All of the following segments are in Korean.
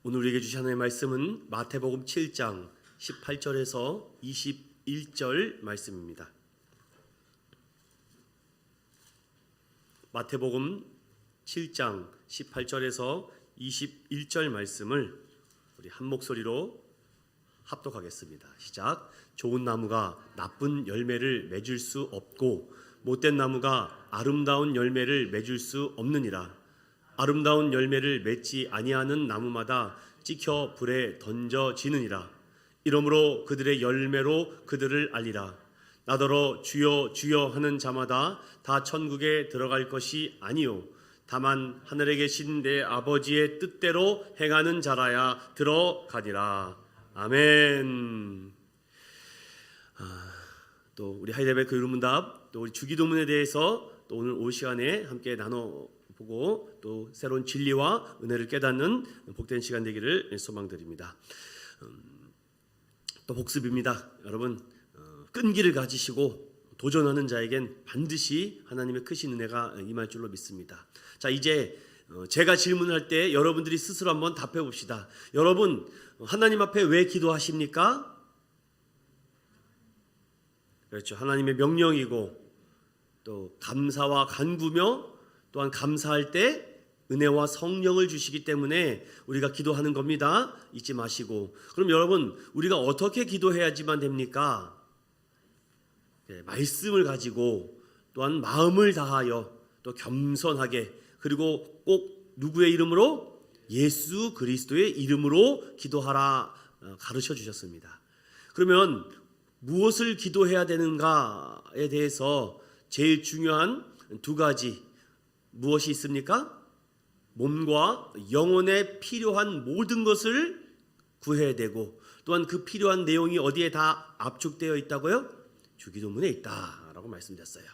오늘 우리에게 주신 하나님의 말씀은 마태복음 7장 18절에서 21절 말씀입니다. 마태복음 7장 18절에서 21절 말씀을 우리 한 목소리로 합독하겠습니다. 시작. 좋은 나무가 나쁜 열매를 맺을 수 없고 못된 나무가 아름다운 열매를 맺을 수 없느니라. 아름다운 열매를 맺지 아니하는 나무마다 찍혀 불에 던져지느니라. 이러므로 그들의 열매로 그들을 알리라. 나더러 주여 주여 하는 자마다 다 천국에 들어갈 것이 아니요 다만 하늘에 계신 내 아버지의 뜻대로 행하는 자라야 들어가리라. 아멘. 또 우리 하이데벨 교육문답 또 우리 주기도문에 대해서 또 오늘 올 시간에 함께 나눠보고 또 새로운 진리와 은혜를 깨닫는 복된 시간 되기를 소망드립니다. 또 복습입니다. 여러분 끈기를 가지시고 도전하는 자에겐 반드시 하나님의 크신 은혜가 임할 줄로 믿습니다. 자, 이제 제가 질문할 때 여러분들이 스스로 한번 답해 봅시다. 여러분 하나님 앞에 왜 기도하십니까? 그렇죠. 하나님의 명령이고 또 감사와 간구며 또한 감사할 때 은혜와 성령을 주시기 때문에 우리가 기도하는 겁니다. 잊지 마시고. 그럼 여러분 우리가 어떻게 기도해야지만 됩니까? 네, 말씀을 가지고 또한 마음을 다하여 또 겸손하게 그리고 꼭 누구의 이름으로? 예수 그리스도의 이름으로 기도하라 가르쳐 주셨습니다. 그러면 무엇을 기도해야 되는가에 대해서 제일 중요한 두 가지 무엇이 있습니까? 몸과 영혼에 필요한 모든 것을 구해야 되고 또한 그 필요한 내용이 어디에 다 압축되어 있다고요? 주기도문에 있다라고 말씀드렸어요.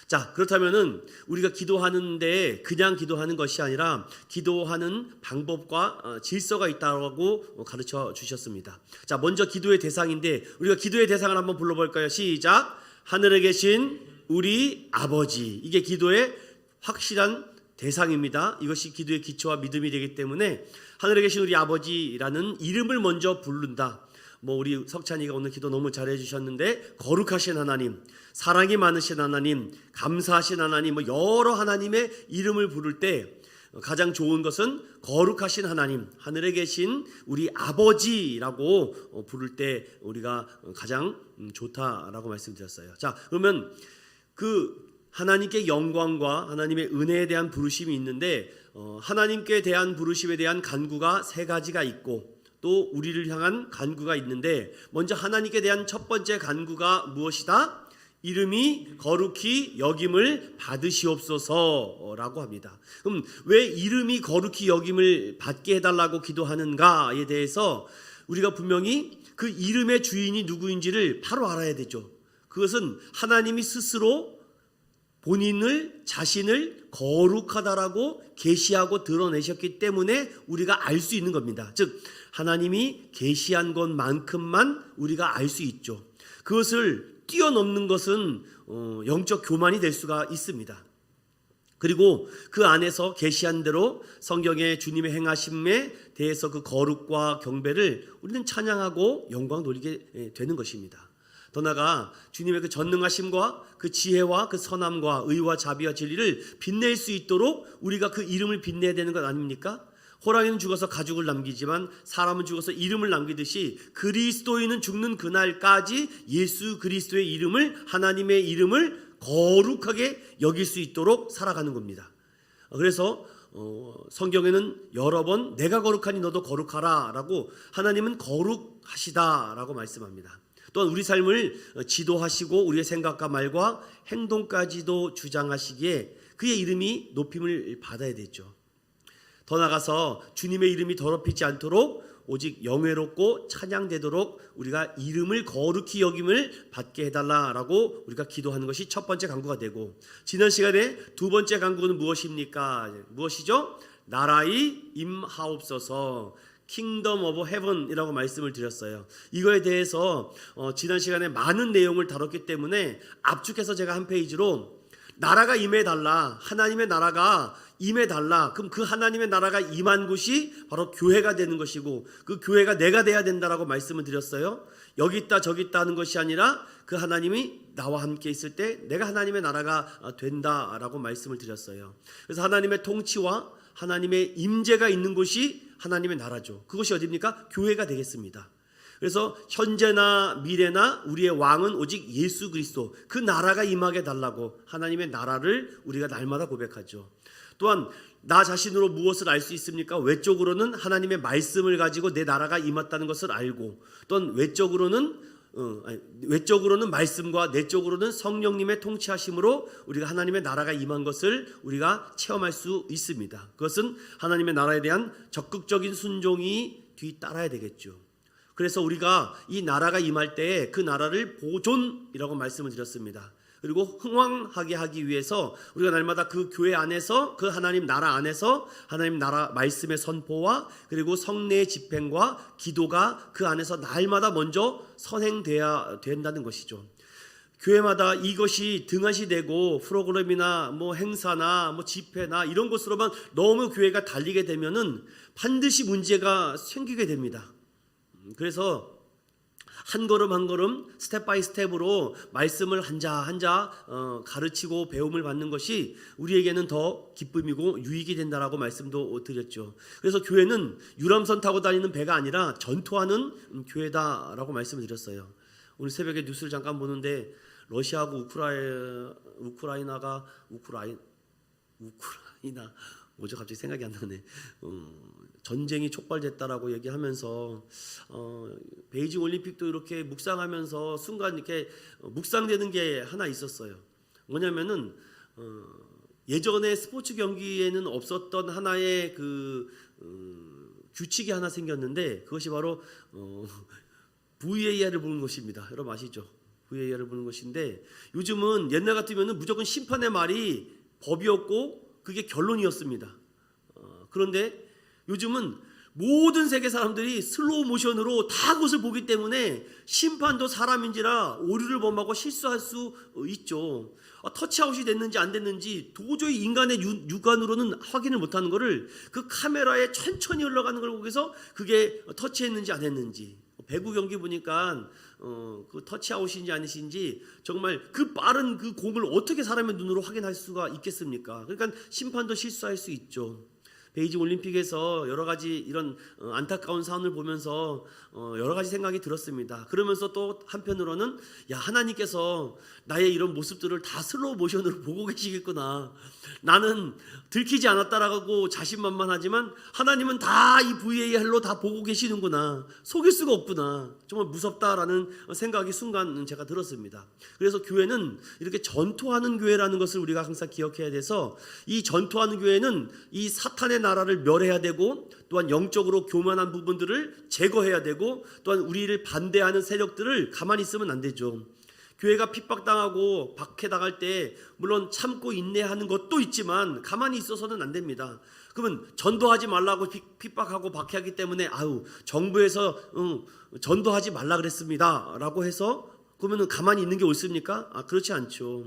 자, 그렇다면은 우리가 기도하는데 그냥 기도하는 것이 아니라 기도하는 방법과 질서가 있다고 가르쳐 주셨습니다. 자, 먼저 기도의 대상인데 우리가 기도의 대상을 한번 불러볼까요? 시작. 하늘에 계신 우리 아버지. 이게 기도의 확실한 대상입니다. 이것이 기도의 기초와 믿음이 되기 때문에 하늘에 계신 우리 아버지라는 이름을 먼저 부른다. 우리 석찬이가 오늘 기도 너무 잘해 주셨는데 거룩하신 하나님, 사랑이 많으신 하나님, 감사하신 하나님, 여러 하나님의 이름을 부를 때 가장 좋은 것은 거룩하신 하나님, 하늘에 계신 우리 아버지라고 부를 때 우리가 가장 좋다라고 말씀드렸어요. 자, 그러면 그 하나님께 영광과 하나님의 은혜에 대한 부르심이 있는데 하나님께 대한 부르심에 대한 간구가 세 가지가 있고 또 우리를 향한 간구가 있는데 먼저 하나님께 대한 첫 번째 간구가 무엇이다? 이름이 거룩히 여김을 받으시옵소서라고 합니다. 그럼 왜 이름이 거룩히 여김을 받게 해달라고 기도하는가에 대해서 우리가 분명히 그 이름의 주인이 누구인지를 바로 알아야 되죠. 그것은 하나님이 스스로 자신을 거룩하다라고 계시하고 드러내셨기 때문에 우리가 알 수 있는 겁니다. 즉 하나님이 계시한 것만큼만 우리가 알 수 있죠. 그것을 뛰어넘는 것은 영적 교만이 될 수가 있습니다. 그리고 그 안에서 계시한 대로 성경의 주님의 행하심에 대해서 그 거룩과 경배를 우리는 찬양하고 영광 돌리게 되는 것입니다. 더 나아가 주님의 그 전능하심과 그 지혜와 그 선함과 의와 자비와 진리를 빛낼 수 있도록 우리가 그 이름을 빛내야 되는 것 아닙니까? 호랑이는 죽어서 가죽을 남기지만 사람은 죽어서 이름을 남기듯이 그리스도인은 죽는 그날까지 예수 그리스도의 이름을 하나님의 이름을 거룩하게 여길 수 있도록 살아가는 겁니다. 그래서 성경에는 여러 번 내가 거룩하니 너도 거룩하라 라고 하나님은 거룩하시다라고 말씀합니다. 또한 우리 삶을 지도하시고 우리의 생각과 말과 행동까지도 주장하시기에 그의 이름이 높임을 받아야 되죠. 더 나아가서 주님의 이름이 더럽히지 않도록 오직 영예롭고 찬양되도록 우리가 이름을 거룩히 여김을 받게 해달라라고 우리가 기도하는 것이 첫 번째 간구가 되고 지난 시간에 두 번째 간구는 무엇입니까? 무엇이죠? 나라의 임하옵소서. 킹덤 오브 헤븐이라고 말씀을 드렸어요. 이거에 대해서 지난 시간에 많은 내용을 다뤘기 때문에 압축해서 제가 한 페이지로 나라가 임해달라, 하나님의 나라가 임해달라. 그럼 그 하나님의 나라가 임한 곳이 바로 교회가 되는 것이고, 그 교회가 내가 돼야 된다라고 말씀을 드렸어요. 여기 있다 저기 있다 하는 것이 아니라 그 하나님이 나와 함께 있을 때 내가 하나님의 나라가 된다라고 말씀을 드렸어요. 그래서 하나님의 통치와 하나님의 임재가 있는 곳이 하나님의 나라죠. 그것이 어디입니까? 교회가 되겠습니다. 그래서 현재나 미래나 우리의 왕은 오직 예수 그리스도, 그 나라가 임하게 달라고 하나님의 나라를 우리가 날마다 고백하죠. 또한 나 자신으로 무엇을 알 수 있습니까? 외적으로는 하나님의 말씀을 가지고 내 나라가 임했다는 것을 알고, 또한 외적으로는 말씀과 내적으로는 성령님의 통치하심으로 우리가 하나님의 나라가 임한 것을 우리가 체험할 수 있습니다. 그것은 하나님의 나라에 대한 적극적인 순종이 뒤따라야 되겠죠. 그래서 우리가 이 나라가 임할 때에 그 나라를 보존이라고 말씀을 드렸습니다. 그리고 흥왕하게 하기 위해서 우리가 날마다 그 교회 안에서, 그 하나님 나라 안에서 하나님 나라 말씀의 선포와 그리고 성례의 집행과 기도가 그 안에서 날마다 먼저 선행돼야 된다는 것이죠. 교회마다 이것이 등한시 되고 프로그램이나 뭐 행사나 뭐 집회나 이런 것으로만 너무 교회가 달리게 되면은 반드시 문제가 생기게 됩니다. 그래서 한 걸음 한 걸음 스텝 바이 스텝으로 말씀을 한자 한자 가르치고 배움을 받는 것이 우리에게는 더 기쁨이고 유익이 된다라고 말씀도 드렸죠. 그래서 교회는 유람선 타고 다니는 배가 아니라 전투하는 교회다라고 말씀을 드렸어요. 오늘 새벽에 뉴스를 잠깐 보는데 러시아하고 우크라이나 뭐죠? 갑자기 생각이 안 나네. 전쟁이 촉발됐다라고 얘기하면서 베이징 올림픽도 이렇게 묵상하면서 순간 이렇게 묵상되는 게 하나 있었어요. 뭐냐면은 예전에 스포츠 경기에는 없었던 하나의 그 규칙이 하나 생겼는데, 그것이 바로 VAR을 보는 것입니다. 여러분 아시죠? VAR을 보는 것인데, 요즘은 옛날 같으면은 무조건 심판의 말이 법이었고 그게 결론이었습니다. 그런데 요즘은 모든 세계 사람들이 슬로우 모션으로 다 그것을 보기 때문에 심판도 사람인지라 오류를 범하고 실수할 수 있죠. 터치아웃이 됐는지 안 됐는지 도저히 인간의 육안으로는 확인을 못하는 것을 그 카메라에 천천히 흘러가는 걸 보고서 그게 터치했는지 안 했는지, 배구 경기 보니까 그 터치아웃인지 아니신지 정말 그 빠른 그 공을 어떻게 사람의 눈으로 확인할 수가 있겠습니까? 그러니까 심판도 실수할 수 있죠. 베이징 올림픽에서 여러 가지 이런 안타까운 사안을 보면서 여러 가지 생각이 들었습니다. 그러면서 또 한편으로는 야, 하나님께서 나의 이런 모습들을 다 슬로우 모션으로 보고 계시겠구나. 나는 들키지 않았다라고 자신만만하지만 하나님은 다 이 VAR로 다 보고 계시는구나. 속일 수가 없구나. 정말 무섭다라는 생각이 순간 제가 들었습니다. 그래서 교회는 이렇게 전투하는 교회라는 것을 우리가 항상 기억해야 돼서, 이 전투하는 교회는 이 사탄의 나라를 멸해야 되고, 또한 영적으로 교만한 부분들을 제거해야 되고, 또한 우리를 반대하는 세력들을 가만히 있으면 안 되죠. 교회가 핍박당하고 박해당할 때 물론 참고 인내하는 것도 있지만 가만히 있어서는 안 됩니다. 그러면 전도하지 말라고 핍박하고 박해하기 때문에 정부에서 전도하지 말라 그랬습니다 라고 해서 그러면 가만히 있는 게 옳습니까? 그렇지 않죠.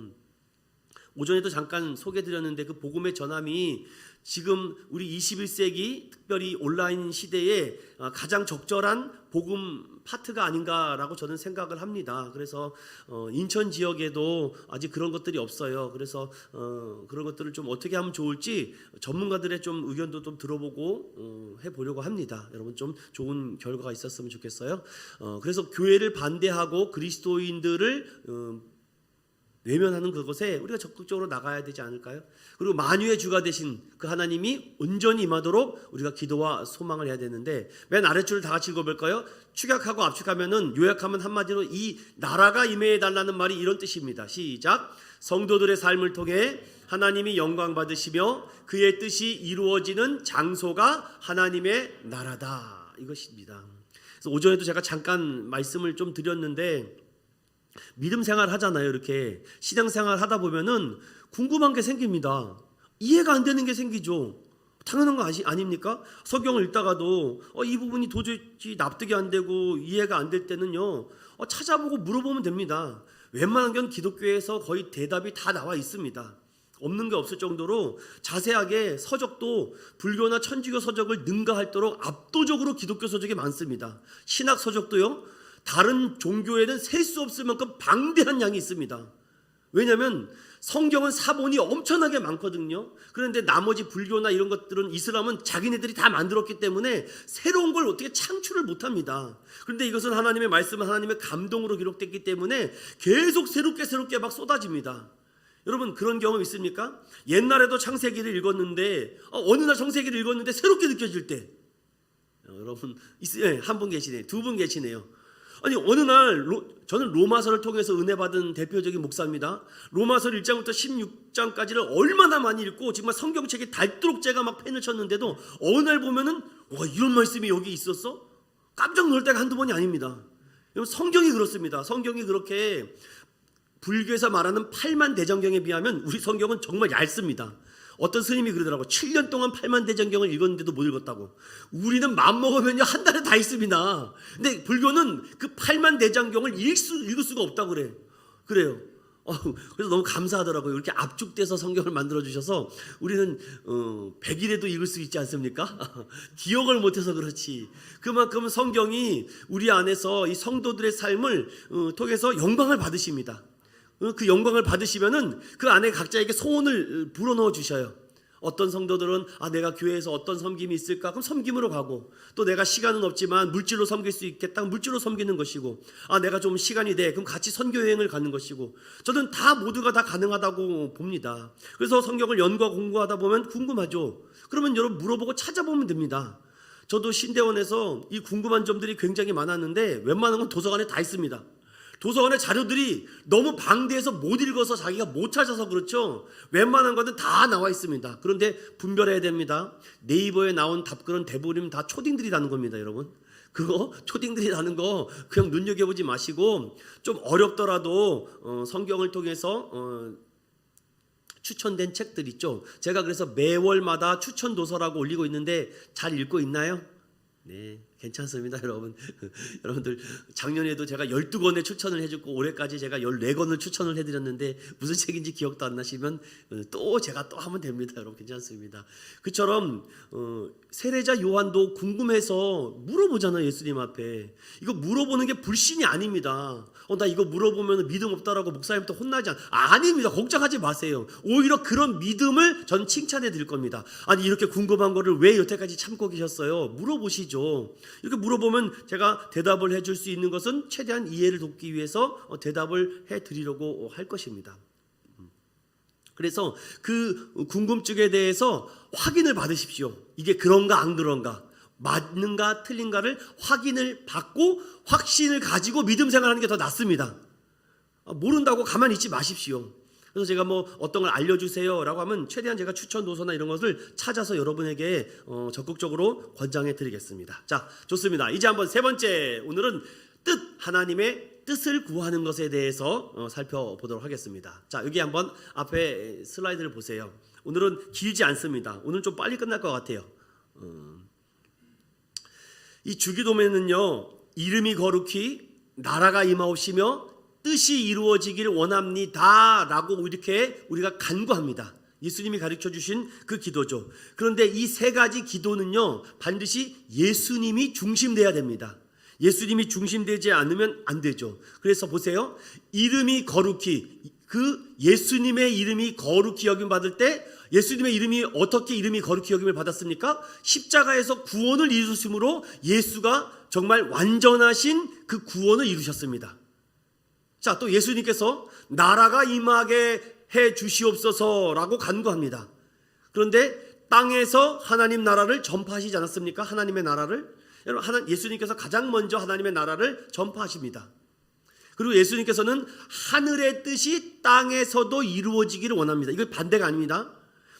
오전에도 잠깐 소개드렸는데 그 복음의 전함이 지금 우리 21세기 특별히 온라인 시대에 가장 적절한 복음 파트가 아닌가라고 저는 생각을 합니다. 그래서 인천 지역에도 아직 그런 것들이 없어요. 그래서 그런 것들을 좀 어떻게 하면 좋을지 전문가들의 좀 의견도 좀 들어보고 해보려고 합니다. 여러분 좀 좋은 결과가 있었으면 좋겠어요. 그래서 교회를 반대하고 그리스도인들을 외면하는 그것에 우리가 적극적으로 나가야 되지 않을까요? 그리고 만유의 주가 되신 그 하나님이 온전히 임하도록 우리가 기도와 소망을 해야 되는데, 맨 아래줄을 다 같이 읽어볼까요? 축약하고 압축하면은, 요약하면 한마디로 이 나라가 임해 달라는 말이 이런 뜻입니다. 시작. 성도들의 삶을 통해 하나님이 영광 받으시며 그의 뜻이 이루어지는 장소가 하나님의 나라다, 이것입니다. 그래서 오전에도 제가 잠깐 말씀을 좀 드렸는데, 믿음 생활 하잖아요. 이렇게 신앙 생활 하다 보면은 궁금한 게 생깁니다. 이해가 안 되는 게 생기죠. 당연한 거 아닙니까? 성경을 읽다가도 이 부분이 도저히 납득이 안 되고 이해가 안 될 때는요, 찾아보고 물어보면 됩니다. 웬만한 건 기독교에서 거의 대답이 다 나와 있습니다. 없는 게 없을 정도로 자세하게 서적도 불교나 천주교 서적을 능가할 도록 압도적으로 기독교 서적이 많습니다. 신학 서적도요, 다른 종교에는 셀 수 없을 만큼 방대한 양이 있습니다. 왜냐하면 성경은 사본이 엄청나게 많거든요. 그런데 나머지 불교나 이런 것들은, 이슬람은 자기네들이 다 만들었기 때문에 새로운 걸 어떻게 창출을 못합니다. 그런데 이것은 하나님의 말씀은 하나님의 감동으로 기록됐기 때문에 계속 새롭게 막 쏟아집니다. 여러분, 그런 경험 있습니까? 옛날에도 창세기를 읽었는데 어느 날 창세기를 읽었는데 새롭게 느껴질 때, 여러분 한 분 계시네요. 두 분 계시네요. 아니, 어느 날 저는 로마서를 통해서 은혜 받은 대표적인 목사입니다. 로마서 1장부터 16장까지를 얼마나 많이 읽고 정말 성경책이 닳도록 제가 막 펜을 쳤는데도 어느 날 보면은 와, 이런 말씀이 여기 있었어? 깜짝 놀 때가 한두 번이 아닙니다. 여러분, 성경이 그렇습니다. 성경이 그렇게 불교에서 말하는 8만 대전경에 비하면 우리 성경은 정말 얇습니다. 어떤 스님이 그러더라고. 7년 동안 8만 대전경을 읽었는데도 못 읽었다고. 우리는 마음먹으면 한 달에 다 읽습니다. 근데 불교는 그 8만 대전경을 읽을 수가 없다고 그래요. 그래서 너무 감사하더라고요. 이렇게 압축돼서 성경을 만들어주셔서 우리는 100일에도 읽을 수 있지 않습니까? 기억을 못해서 그렇지. 그만큼 성경이 우리 안에서 이 성도들의 삶을 통해서 영광을 받으십니다. 그 영광을 받으시면은 그 안에 각자에게 소원을 불어넣어 주셔요. 어떤 성도들은 내가 교회에서 어떤 섬김이 있을까? 그럼 섬김으로 가고, 또 내가 시간은 없지만 물질로 섬길 수 있겠다? 물질로 섬기는 것이고, 내가 좀 시간이 돼? 그럼 같이 선교 여행을 가는 것이고, 저는 다 모두가 다 가능하다고 봅니다. 그래서 성경을 연구하고 공부하다 보면 궁금하죠. 그러면 여러분 물어보고 찾아보면 됩니다. 저도 신대원에서 이 궁금한 점들이 굉장히 많았는데 웬만한 건 도서관에 다 있습니다. 도서관의 자료들이 너무 방대해서 못 읽어서 자기가 못 찾아서 그렇죠. 웬만한 것은 다 나와 있습니다. 그런데 분별해야 됩니다. 네이버에 나온 답글은 대부분 다 초딩들이 다는 겁니다, 여러분. 그거 초딩들이 다는 거 그냥 눈여겨보지 마시고, 좀 어렵더라도 성경을 통해서 추천된 책들 있죠. 제가 그래서 매월마다 추천 도서라고 올리고 있는데 잘 읽고 있나요? 네, 괜찮습니다, 여러분. 여러분들, 작년에도 제가 12권의 추천을 해줬고 올해까지 제가 14권을 추천을 해드렸는데 무슨 책인지 기억도 안 나시면 또 제가 또 하면 됩니다, 여러분. 괜찮습니다. 그처럼 세례자 요한도 궁금해서 물어보잖아요, 예수님 앞에. 이거 물어보는 게 불신이 아닙니다. 나 이거 물어보면 믿음 없다라고 목사님부터 혼나지 아닙니다. 걱정하지 마세요. 오히려 그런 믿음을 전 칭찬해 드릴 겁니다. 아니, 이렇게 궁금한 거를 왜 여태까지 참고 계셨어요? 물어보시죠. 이렇게 물어보면 제가 대답을 해줄 수 있는 것은 최대한 이해를 돕기 위해서 대답을 해드리려고 할 것입니다. 그래서 그 궁금증에 대해서 확인을 받으십시오. 이게 그런가 안 그런가, 맞는가 틀린가를 확인을 받고 확신을 가지고 믿음 생활하는 게 더 낫습니다. 모른다고 가만히 있지 마십시오. 그래서 제가 어떤 걸 알려주세요 라고 하면 최대한 제가 추천 도서나 이런 것을 찾아서 여러분에게 적극적으로 권장해 드리겠습니다. 자, 좋습니다. 이제 한번 세 번째, 오늘은 하나님의 뜻을 구하는 것에 대해서 살펴보도록 하겠습니다. 자, 여기 한번 앞에 슬라이드를 보세요. 오늘은 길지 않습니다. 오늘 좀 빨리 끝날 것 같아요. 이 주기도문은요, 이름이 거룩히 나라가 임하옵시며 뜻이 이루어지기를 원합니다 라고 이렇게 우리가 간구합니다. 예수님이 가르쳐 주신 그 기도죠. 그런데 이 세 가지 기도는요, 반드시 예수님이 중심돼야 됩니다. 예수님이 중심되지 않으면 안 되죠. 그래서 보세요. 이름이 거룩히, 그 예수님의 이름이 거룩히 여김 받을 때, 예수님의 이름이 어떻게 이름이 거룩히 여김을 받았습니까? 십자가에서 구원을 이루심으로 예수가 정말 완전하신 그 구원을 이루셨습니다. 자, 또 예수님께서 나라가 임하게 해 주시옵소서라고 간구합니다. 그런데 땅에서 하나님 나라를 전파하시지 않았습니까? 하나님의 나라를. 여러분, 예수님께서 가장 먼저 하나님의 나라를 전파하십니다. 그리고 예수님께서는 하늘의 뜻이 땅에서도 이루어지기를 원합니다. 이거 반대가 아닙니다.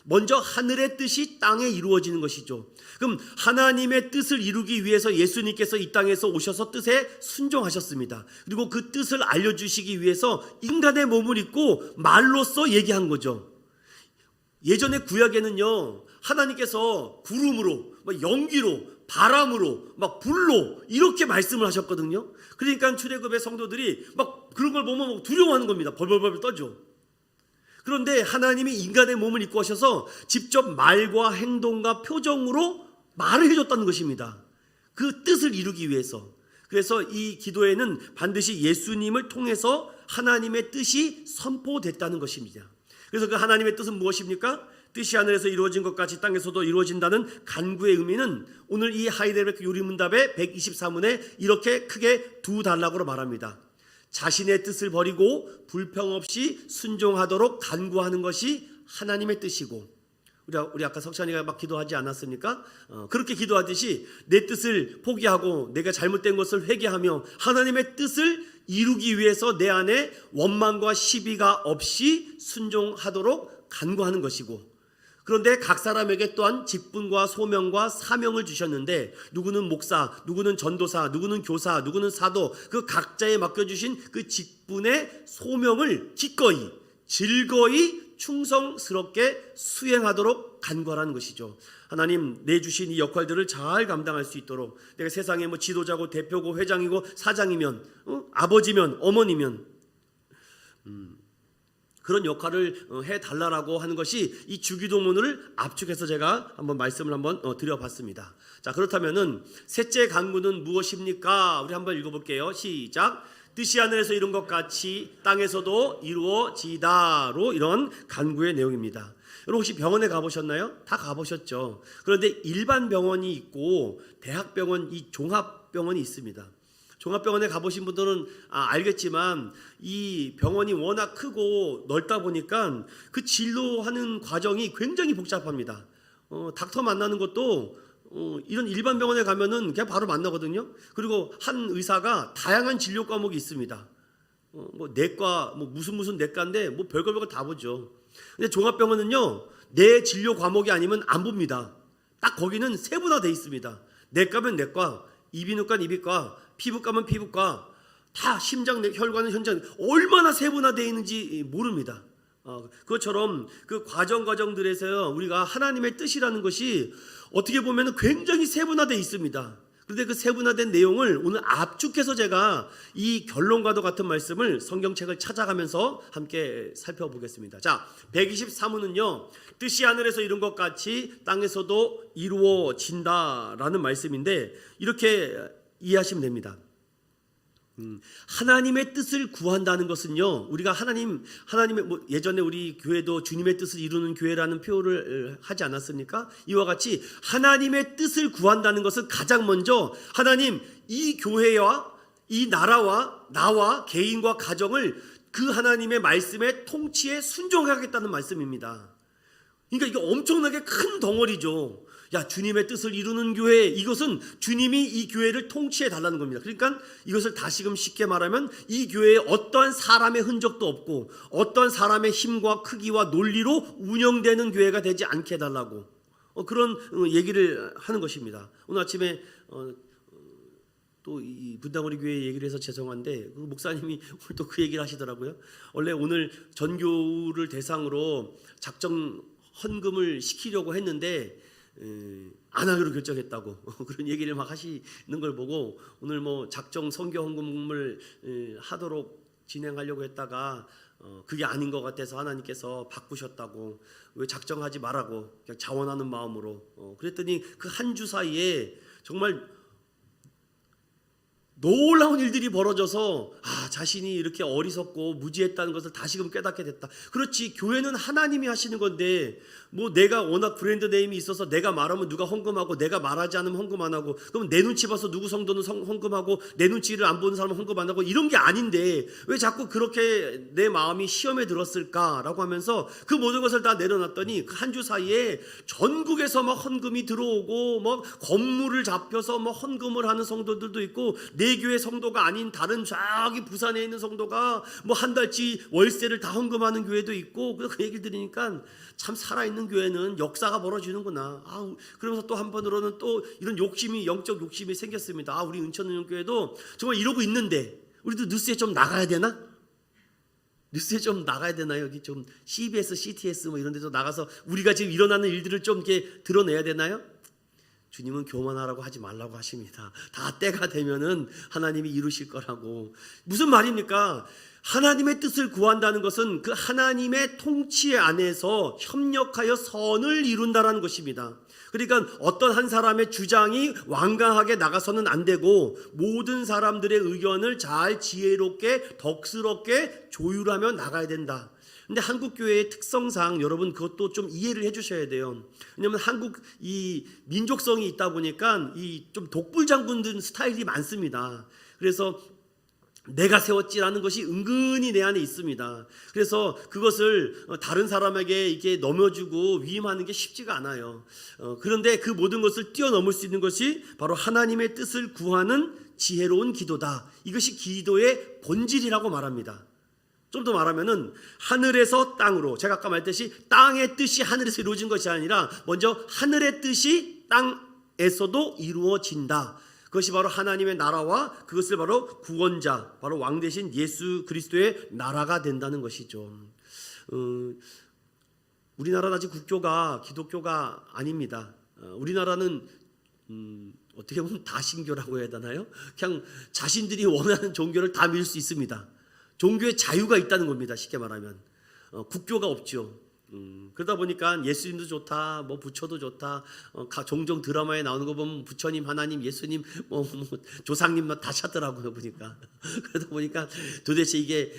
먼저 하늘의 뜻이 땅에 이루어지는 것이죠. 그럼 하나님의 뜻을 이루기 위해서 예수님께서 이 땅에서 오셔서 뜻에 순종하셨습니다. 그리고 그 뜻을 알려주시기 위해서 인간의 몸을 입고 말로써 얘기한 거죠. 예전의 구약에는요, 하나님께서 구름으로, 연기로, 바람으로 막 불로 이렇게 말씀을 하셨거든요. 그러니까 출애굽의 성도들이 막 그런 걸 보면 두려워하는 겁니다. 벌벌벌 떠죠. 그런데 하나님이 인간의 몸을 입고 하셔서 직접 말과 행동과 표정으로 말을 해줬다는 것입니다. 그 뜻을 이루기 위해서. 그래서 이 기도에는 반드시 예수님을 통해서 하나님의 뜻이 선포됐다는 것입니다. 그래서 그 하나님의 뜻은 무엇입니까? 뜻이 하늘에서 이루어진 것 같이 땅에서도 이루어진다는 간구의 의미는 오늘 이 하이델베르크 요리문답의 124문에 이렇게 크게 두 단락으로 말합니다. 자신의 뜻을 버리고 불평 없이 순종하도록 간구하는 것이 하나님의 뜻이고, 우리 아까 석찬이가 막 기도하지 않았습니까? 그렇게 기도하듯이 내 뜻을 포기하고 내가 잘못된 것을 회개하며 하나님의 뜻을 이루기 위해서 내 안에 원망과 시비가 없이 순종하도록 간구하는 것이고, 그런데 각 사람에게 또한 직분과 소명과 사명을 주셨는데, 누구는 목사, 누구는 전도사, 누구는 교사, 누구는 사도, 그 각자에 맡겨주신 그 직분의 소명을 기꺼이 즐거이 충성스럽게 수행하도록 간구하라는 것이죠. 하나님 내주신 이 역할들을 잘 감당할 수 있도록, 내가 세상에 뭐 지도자고 대표고 회장이고 사장이면 아버지면 어머니면 그런 역할을 해달라고 하는 것이 이 주기도문을 압축해서 제가 한번 말씀을 한번 드려봤습니다. 자, 그렇다면은 셋째 간구는 무엇입니까? 우리 한번 읽어볼게요. 시작. 뜻이 하늘에서 이룬 것 같이 땅에서도 이루어지다로 이런 간구의 내용입니다. 여러분 혹시 병원에 가보셨나요? 다 가보셨죠. 그런데 일반 병원이 있고 대학병원, 이 종합병원이 있습니다. 종합병원에 가보신 분들은 알겠지만 이 병원이 워낙 크고 넓다 보니까 그 진료하는 과정이 굉장히 복잡합니다. 닥터 만나는 것도 이런 일반 병원에 가면은 그냥 바로 만나거든요. 그리고 한 의사가 다양한 진료 과목이 있습니다. 뭐 내과, 뭐 무슨 내과인데 뭐 별거 다 보죠. 근데 종합병원은요, 내 진료 과목이 아니면 안 봅니다. 딱 거기는 세분화돼 있습니다. 내과면 내과, 이비인후과는 이비과, 피부과면 피부과, 다 심장, 혈관은 현장, 얼마나 세분화되어 있는지 모릅니다. 그것처럼 그 과정들에서 우리가 하나님의 뜻이라는 것이 어떻게 보면 굉장히 세분화되어 있습니다. 그런데 그 세분화된 내용을 오늘 압축해서 제가 이 결론과도 같은 말씀을 성경책을 찾아가면서 함께 살펴보겠습니다. 자, 123호는요, 뜻이 하늘에서 이룬 것 같이 땅에서도 이루어진다라는 말씀인데, 이렇게 이해하시면 됩니다. 하나님의 뜻을 구한다는 것은요, 우리가 하나님의 예전에 우리 교회도 주님의 뜻을 이루는 교회라는 표현을 하지 않았습니까? 이와 같이 하나님의 뜻을 구한다는 것은 가장 먼저 하나님, 이 교회와 이 나라와 나와 개인과 가정을 그 하나님의 말씀의 통치에 순종하겠다는 말씀입니다. 그러니까 이게 엄청나게 큰 덩어리죠. 야, 주님의 뜻을 이루는 교회, 이것은 주님이 이 교회를 통치해 달라는 겁니다. 그러니까 이것을 다시금 쉽게 말하면 이 교회에 어떠한 사람의 흔적도 없고 어떤 사람의 힘과 크기와 논리로 운영되는 교회가 되지 않게 해달라고 그런 얘기를 하는 것입니다. 오늘 아침에 또 이 분당우리 교회 얘기를 해서 죄송한데 그 목사님이 오늘 또 그 얘기를 하시더라고요. 원래 오늘 전교를 대상으로 작정 헌금을 시키려고 했는데 안 하기로 결정했다고 그런 얘기를 막 하시는 걸 보고, 오늘 뭐 작정 선교 헌금을 하도록 진행하려고 했다가 그게 아닌 것 같아서 하나님께서 바꾸셨다고, 왜 작정하지 말라고 그냥 자원하는 마음으로 그랬더니 그 한 주 사이에 정말 놀라운 일들이 벌어져서 자신이 이렇게 어리석고 무지했다는 것을 다시금 깨닫게 됐다. 그렇지, 교회는 하나님이 하시는 건데 뭐 내가 워낙 브랜드 네임이 있어서 내가 말하면 누가 헌금하고 내가 말하지 않으면 헌금 안 하고, 그럼 내 눈치 봐서 누구 성도는 헌금하고 내 눈치를 안 보는 사람은 헌금 안 하고, 이런 게 아닌데 왜 자꾸 그렇게 내 마음이 시험에 들었을까라고 하면서 그 모든 것을 다 내려놨더니 그 한 주 사이에 전국에서 막 헌금이 들어오고 뭐 건물을 잡혀서 뭐 헌금을 하는 성도들도 있고, 내 교회 성도가 아닌 다른 저기 부산에 있는 성도가 뭐 한 달치 월세를 다 헌금하는 교회도 있고, 그 얘기 들으니까 참 살아있는 교회는 역사가 벌어지는구나. 그러면서 또 한편으로는 또 이런 욕심이, 영적 욕심이 생겼습니다. 우리 은천운영교회도 정말 이러고 있는데 우리도 뉴스에 좀 나가야 되나? 뉴스에 좀 나가야 되나요? 여기 좀 CBS, CTS 뭐 이런 데서 나가서 우리가 지금 일어나는 일들을 좀 이렇게 드러내야 되나요? 주님은 교만하라고 하지 말라고 하십니다. 다 때가 되면은 하나님이 이루실 거라고. 무슨 말입니까? 하나님의 뜻을 구한다는 것은 그 하나님의 통치 안에서 협력하여 선을 이룬다라는 것입니다. 그러니까 어떤 한 사람의 주장이 완강하게 나가서는 안 되고 모든 사람들의 의견을 잘 지혜롭게 덕스럽게 조율하며 나가야 된다. 근데 한국 교회의 특성상 여러분 그것도 좀 이해를 해주셔야 돼요. 왜냐하면 한국 이 민족성이 있다 보니까 이 좀 독불장군 스타일이 많습니다. 그래서 내가 세웠지라는 것이 은근히 내 안에 있습니다. 그래서 그것을 다른 사람에게 이렇게 넘어주고 위임하는 게 쉽지가 않아요. 그런데 그 모든 것을 뛰어넘을 수 있는 것이 바로 하나님의 뜻을 구하는 지혜로운 기도다. 이것이 기도의 본질이라고 말합니다. 좀 더 말하면은 하늘에서 땅으로, 제가 아까 말했듯이 땅의 뜻이 하늘에서 이루어진 것이 아니라 먼저 하늘의 뜻이 땅에서도 이루어진다. 그것이 바로 하나님의 나라와 그것을 바로 구원자, 바로 왕 대신 예수 그리스도의 나라가 된다는 것이죠. 우리나라는 아직 국교가 기독교가 아닙니다. 우리나라는 어떻게 보면 다신교라고 해야 되나요? 그냥 자신들이 원하는 종교를 다 믿을 수 있습니다. 종교의 자유가 있다는 겁니다. 쉽게 말하면 국교가 없죠. 그러다 보니까 예수님도 좋다, 뭐 부처도 좋다. 종종 드라마에 나오는 거 보면 부처님, 하나님, 예수님, 뭐 조상님 다 찾더라고요 보니까. 그러다 보니까 도대체 이게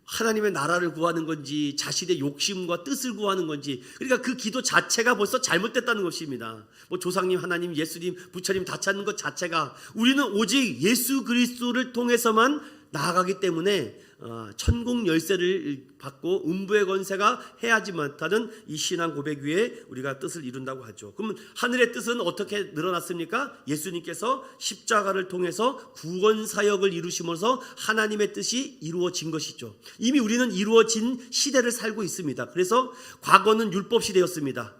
하나님의 나라를 구하는 건지 자신의 욕심과 뜻을 구하는 건지, 그러니까 그 기도 자체가 벌써 잘못됐다는 것입니다. 뭐 조상님, 하나님, 예수님, 부처님 다 찾는 것 자체가, 우리는 오직 예수 그리스도를 통해서만 나아가기 때문에 천국 열쇠를 받고 음부의 권세가 해하지 못하는 이 신앙 고백 위에 우리가 뜻을 이룬다고 하죠. 그러면 하늘의 뜻은 어떻게 늘어났습니까? 예수님께서 십자가를 통해서 구원 사역을 이루심으로써 하나님의 뜻이 이루어진 것이죠. 이미 우리는 이루어진 시대를 살고 있습니다. 그래서 과거는 율법 시대였습니다.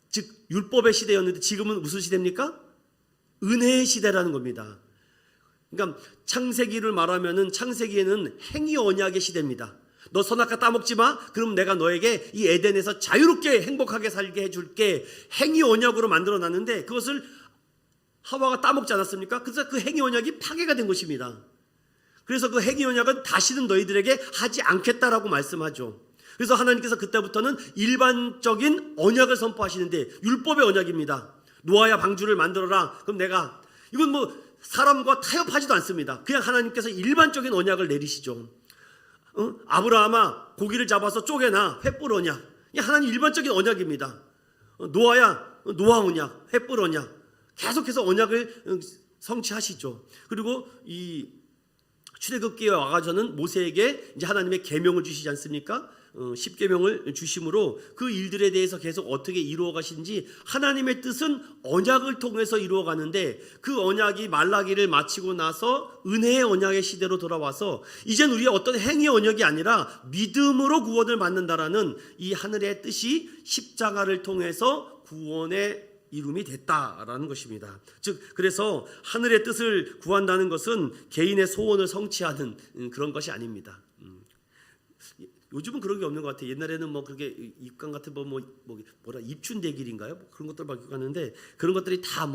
즉 율법의 시대였는데 지금은 무슨 시대입니까? 은혜의 시대라는 겁니다. 그러니까 창세기를 말하면은 창세기에는 행위 언약의 시대입니다. 너 선악과 따먹지 마. 그럼 내가 너에게 이 에덴에서 자유롭게 행복하게 살게 해줄게. 행위 언약으로 만들어놨는데 그것을 하와가 따먹지 않았습니까? 그래서 그 행위 언약이 파괴가 된 것입니다. 그래서 그 행위 언약은 다시는 너희들에게 하지 않겠다라고 말씀하죠. 그래서 하나님께서 그때부터는 일반적인 언약을 선포하시는데 율법의 언약입니다. 노아야 방주를 만들어라. 그럼 내가, 이건 뭐 사람과 타협하지도 않습니다. 그냥 하나님께서 일반적인 언약을 내리시죠. 아브라함아 고기를 잡아서 쪼개놔. 횃불 언약. 하나님 일반적인 언약입니다. 노아야 노아 언약, 횃불 언약. 계속해서 언약을 성취하시죠. 그리고 이 출애굽기에 와가지고는 모세에게 이제 하나님의 계명을 주시지 않습니까? 10계명을 주심으로 그 일들에 대해서 계속 어떻게 이루어 가시는지, 하나님의 뜻은 언약을 통해서 이루어 가는데 그 언약이 말라기를 마치고 나서 은혜의 언약의 시대로 돌아와서 이젠 우리의 어떤 행위 언약이 아니라 믿음으로 구원을 받는다라는 이 하늘의 뜻이 십자가를 통해서 구원의 이름이 됐다라는 것입니다. 즉 그래서 하늘의 뜻을 구한다는 것은 개인의 소원을 성취하는 그런 것이 아닙니다. 요즘은 그런 게 없는 것 같아요. 옛날에는 뭐 그게 입관 같은 뭐라 입춘대길인가요? 뭐 그런 것들 막 가는데 그런 것들이 다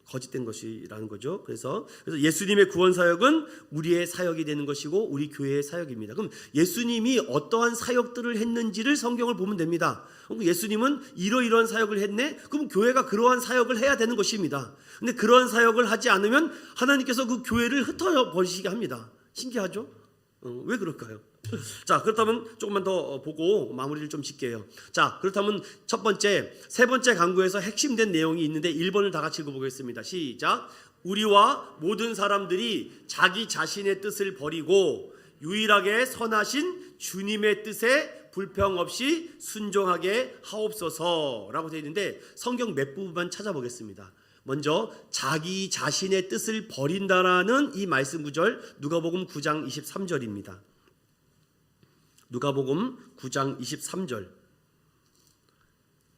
거짓된 것이라는 거죠. 그래서 예수님의 구원 사역은 우리의 사역이 되는 것이고 우리 교회의 사역입니다. 그럼 예수님이 어떠한 사역들을 했는지를 성경을 보면 됩니다. 예수님은 이러이러한 사역을 했네. 그럼 교회가 그러한 사역을 해야 되는 것입니다. 근데 그러한 사역을 하지 않으면 하나님께서 그 교회를 흩어 버리시게 합니다. 신기하죠? 왜 그럴까요? 자, 그렇다면 조금만 더 보고 마무리를 좀 짓게요. 자, 그렇다면 첫 번째, 세 번째 강구에서 핵심된 내용이 있는데 1번을 다 같이 읽어보겠습니다. 시작. 우리와 모든 사람들이 자기 자신의 뜻을 버리고 유일하게 선하신 주님의 뜻에 불평 없이 순종하게 하옵소서라고 되어 있는데 성경 몇 부분만 찾아보겠습니다. 먼저 자기 자신의 뜻을 버린다라는 이 말씀 구절, 누가복음 9장 23절입니다. 누가복음 9장 23절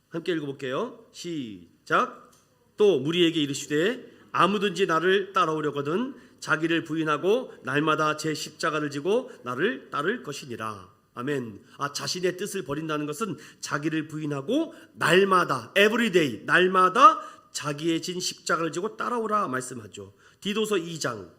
함께 읽어볼게요. 시작. 또 무리에게 이르시되 아무든지 나를 따라오려거든 자기를 부인하고 날마다 제 십자가를 지고 나를 따를 것이니라. 아멘. 자신의 뜻을 버린다는 것은 자기를 부인하고 날마다, everyday, 날마다 자기의 진 십자가를 지고 따라오라 말씀하죠. 디도서 2장,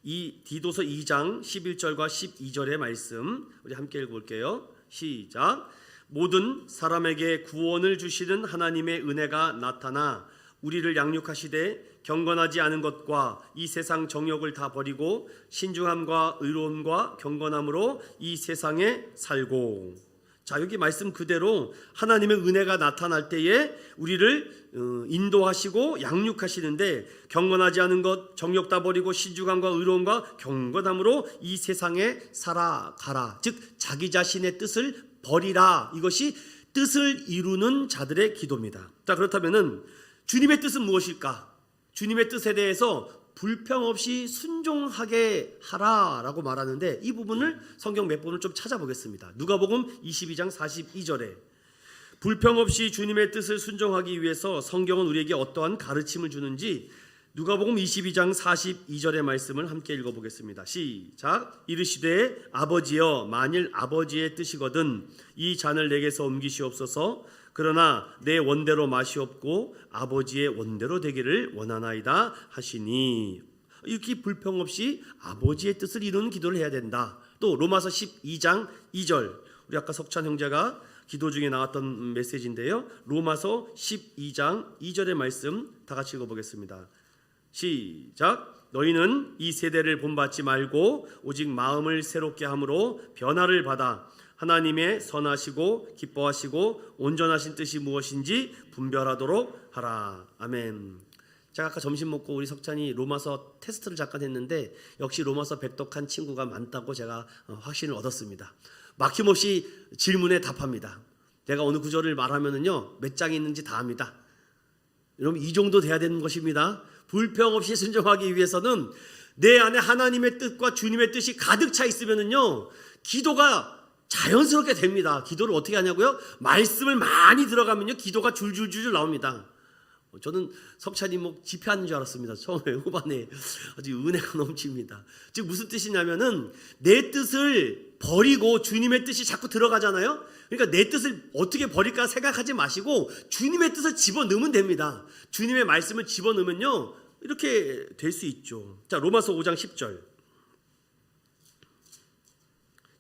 이 디도서 2장 11절과 12절의 말씀 우리 함께 읽어볼게요. 시작. 모든 사람에게 구원을 주시는 하나님의 은혜가 나타나 우리를 양육하시되 경건하지 않은 것과 이 세상 정욕을 다 버리고 신중함과 의로움과 경건함으로 이 세상에 살고. 자, 여기 말씀 그대로 하나님의 은혜가 나타날 때에 우리를 인도하시고 양육하시는데 경건하지 않은 것, 정욕 다 버리고 신중함과 의로움과 경건함으로 이 세상에 살아가라. 즉 자기 자신의 뜻을 버리라. 이것이 뜻을 이루는 자들의 기도입니다. 자, 그렇다면은 주님의 뜻은 무엇일까? 주님의 뜻에 대해서 불평 없이 순종하게 하라라고 말하는데 이 부분을 성경 몇 번을 좀 찾아보겠습니다. 누가복음 22장 42절에 불평 없이 주님의 뜻을 순종하기 위해서 성경은 우리에게 어떠한 가르침을 주는지 누가복음 22장 42절의 말씀을 함께 읽어보겠습니다. 시작. 이르시되 아버지여 만일 아버지의 뜻이거든 이 잔을 내게서 옮기시옵소서. 그러나 내 원대로 마시옵고 아버지의 원대로 되기를 원하나이다 하시니. 이렇게 불평 없이 아버지의 뜻을 이루는 기도를 해야 된다. 또 로마서 12장 2절, 우리 아까 석찬 형제가 기도 중에 나왔던 메시지인데요. 로마서 12장 2절의 말씀 다 같이 읽어보겠습니다. 시작. 너희는 이 세대를 본받지 말고 오직 마음을 새롭게 함으로 변화를 받아 하나님의 선하시고 기뻐하시고 온전하신 뜻이 무엇인지 분별하도록 하라. 아멘. 제가 아까 점심 먹고 우리 석찬이 로마서 테스트를 잠깐 했는데 역시 로마서 백독한 친구가 많다고 제가 확신을 얻었습니다. 막힘없이 질문에 답합니다. 내가 어느 구절을 말하면은요 몇 장이 있는지 다 압니다. 여러분 이 정도 돼야 되는 것입니다. 불평 없이 순종하기 위해서는 내 안에 하나님의 뜻과 주님의 뜻이 가득 차 있으면은요 기도가 자연스럽게 됩니다. 기도를 어떻게 하냐고요? 말씀을 많이 들어가면요 기도가 줄줄줄 나옵니다. 저는 석찬이 뭐 집회하는 줄 알았습니다. 처음에 후반에 아주 은혜가 넘칩니다. 즉 무슨 뜻이냐면은 내 뜻을 버리고 주님의 뜻이 자꾸 들어가잖아요. 그러니까 내 뜻을 어떻게 버릴까 생각하지 마시고 주님의 뜻을 집어넣으면 됩니다. 주님의 말씀을 집어넣으면요 이렇게 될 수 있죠. 자, 로마서 5장 10절.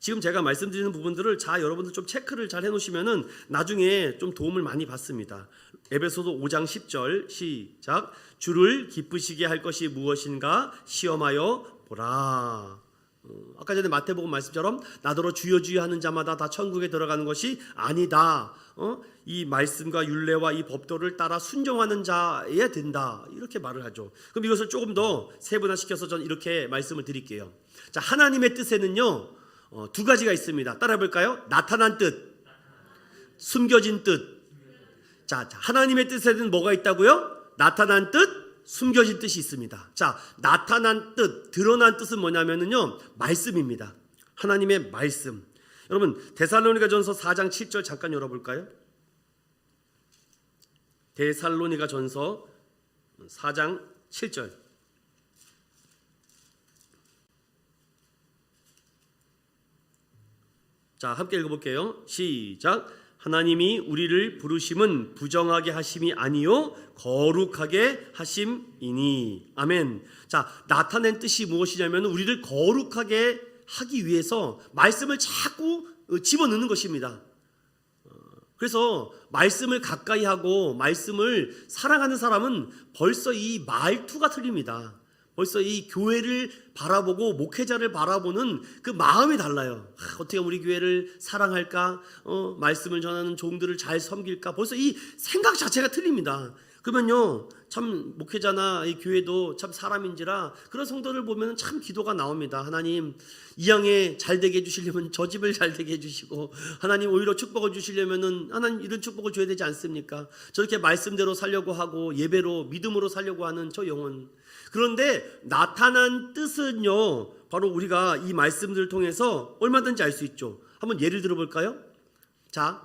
지금 제가 말씀드리는 부분들을 여러분들 좀 체크를 잘 해놓으시면은 나중에 좀 도움을 많이 받습니다. 에베소서 5장 10절 시작. 주를 기쁘시게 할 것이 무엇인가 시험하여 보라. 아까 전에 마태복음 말씀처럼 나더러 주여 주여 하는 자마다 다 천국에 들어가는 것이 아니다. 이 말씀과 율례와 이 법도를 따라 순종하는 자여야 된다. 이렇게 말을 하죠. 그럼 이것을 조금 더 세분화시켜서 저는 이렇게 말씀을 드릴게요. 자, 하나님의 뜻에는요 두 가지가 있습니다. 따라해 볼까요? 나타난 뜻, 숨겨진 뜻. 자, 하나님의 뜻에는 뭐가 있다고요? 나타난 뜻, 숨겨진 뜻이 있습니다. 자, 나타난 뜻, 드러난 뜻은 뭐냐면요 말씀입니다. 하나님의 말씀. 여러분 데살로니가전서 4장 7절 잠깐 열어볼까요? 데살로니가전서 4장 7절. 자, 함께 읽어볼게요. 시작. 하나님이 우리를 부르심은 부정하게 하심이 아니요 거룩하게 하심이니. 아멘. 자, 나타낸 뜻이 무엇이냐면 우리를 거룩하게 하기 위해서 말씀을 자꾸 집어넣는 것입니다. 그래서 말씀을 가까이 하고 말씀을 사랑하는 사람은 벌써 이 말투가 틀립니다. 벌써 이 교회를 바라보고 목회자를 바라보는 그 마음이 달라요. 어떻게 우리 교회를 사랑할까? 말씀을 전하는 종들을 잘 섬길까? 벌써 이 생각 자체가 틀립니다. 그러면요 참 목회자나 이 교회도 참 사람인지라 그런 성도를 보면 참 기도가 나옵니다. 하나님 이 양에 잘 되게 해주시려면 저 집을 잘 되게 해주시고, 하나님 오히려 축복을 주시려면은 하나님 이런 축복을 줘야 되지 않습니까? 저렇게 말씀대로 살려고 하고 예배로 믿음으로 살려고 하는 저 영혼. 그런데 나타난 뜻은요 바로 우리가 이 말씀들을 통해서 얼마든지 알 수 있죠. 한번 예를 들어볼까요? 자,